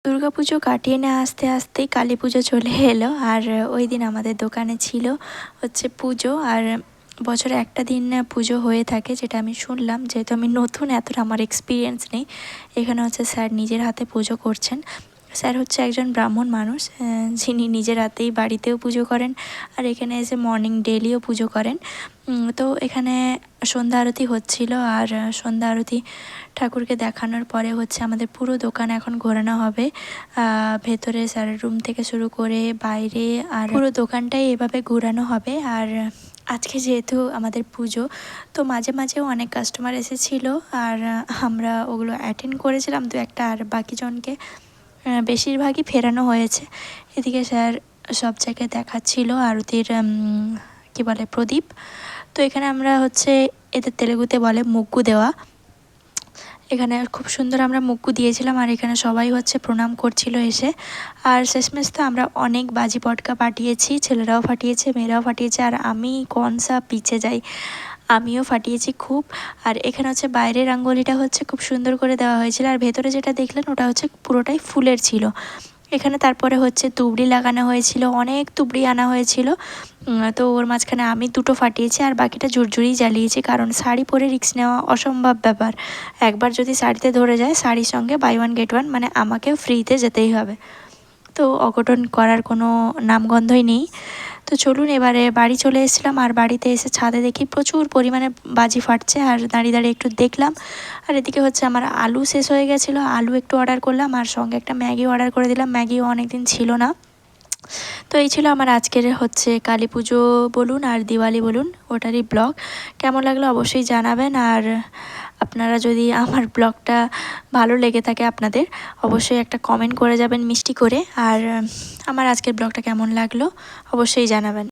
দুর্গাপুজো কাটিয়ে না আসতে আসতেই কালী পুজো চলে এলো। আর ওই দিন আমাদের দোকানে ছিল হচ্ছে পুজো। আর বছরে একটা দিন পুজো হয়ে থাকে, যেটা আমি শুনলাম, যেহেতু আমি নতুন, এতটা আমার এক্সপিরিয়েন্স নেই। এখানে হচ্ছে স্যার নিজের হাতে পুজো করছেন। স্যার হচ্ছে একজন ব্রাহ্মণ মানুষ, যিনি নিজের হাতেই বাড়িতেও পুজো করেন আর এখানে এসে মর্নিং ডেলিও পুজো করেন। তো এখানে সন্ধ্যা আরতি হচ্ছিল। আর সন্ধ্যা আরতি ঠাকুরকে দেখানোর পরে হচ্ছে আমাদের পুরো দোকান এখন ঘোরানো হবে, ভেতরে স্যারের রুম থেকে শুরু করে বাইরে, আর পুরো দোকানটাই এভাবে ঘোরানো হবে। আর আজকে যেহেতু আমাদের পুজো, তো মাঝে মাঝেও অনেক কাস্টমার এসেছিল আর আমরা ওগুলো অ্যাটেন্ড করেছিলাম দু একটা। আর বাকিজনকে বেশিরভাগই ফেরানো হয়েছে। এদিকে স্যার সব জায়গায় দেখাচ্ছিল আরতির কী বলে প্রদীপ। তো এখানে আমরা হচ্ছে, এদের তেলেগুতে বলে মুগ্গু দেওয়া, এখানে খুব সুন্দর আমরা মুগ্গু দিয়েছিলাম। আর এখানে সবাই হচ্ছে প্রণাম করছিল এসে। আর শেষমেশ তো আমরা অনেক বাজি পটকা ফাটিয়েছি, ছেলেরাও ফাটিয়েছে, মেয়েরাও ফাটিয়েছে। আর আমি কনসা পিছে যাই, আমিও ফাটিয়েছি খুব। আর এখানে হচ্ছে বাইরের রঙ্গোলিটা হচ্ছে খুব সুন্দর করে দেওয়া হয়েছিল। আর ভেতরে যেটা দেখলেন ওটা হচ্ছে পুরোটাই ফুলের ছিল। এখানে তারপরে হচ্ছে তুবড়ি লাগানো হয়েছিল, অনেক তুবড়ি আনা হয়েছিল। তো ওর মাঝখানে আমি দুটো ফাটিয়েছি আর বাকিটা জুরজুরি জ্বালিয়েছি, কারণ শাড়ি পরে রিস্ক নেওয়া অসম্ভব ব্যাপার। একবার যদি শাড়িতে ধরে যায়, শাড়ির সঙ্গে বাই ওয়ান গেট ওয়ান, মানে আমাকেও ফ্রিতে যেতেই হবে। তো অঘটন করার কোনো নামগন্ধই নেই। তো চলুন, এবারে বাড়ি চলে এসেছিলাম। আর বাড়িতে এসে ছাদে দেখি প্রচুর পরিমাণে বাজি ফাটছে, আর দাঁড়িয়ে দাঁড়িয়ে একটু দেখলাম। আর এদিকে হচ্ছে আমার আলু শেষ হয়ে গেছিলো, আলু একটু অর্ডার করলাম আর সঙ্গে একটা ম্যাগি অর্ডার করে দিলাম, ম্যাগিও অনেকদিন ছিল না। তো এই ছিল আমার আজকের হচ্ছে কালী পুজো বলুন আর দিওয়ালি বলুন, ওটারই ব্লগ। কেমন লাগলো অবশ্যই জানাবেন। আর আপনারা যদি আমার ব্লগটা ভালো লেগে থাকে আপনাদের, অবশ্যই একটা কমেন্ট করে যাবেন মিষ্টি করে। আর আমার আজকের ব্লগটা কেমন লাগলো অবশ্যই জানাবেন।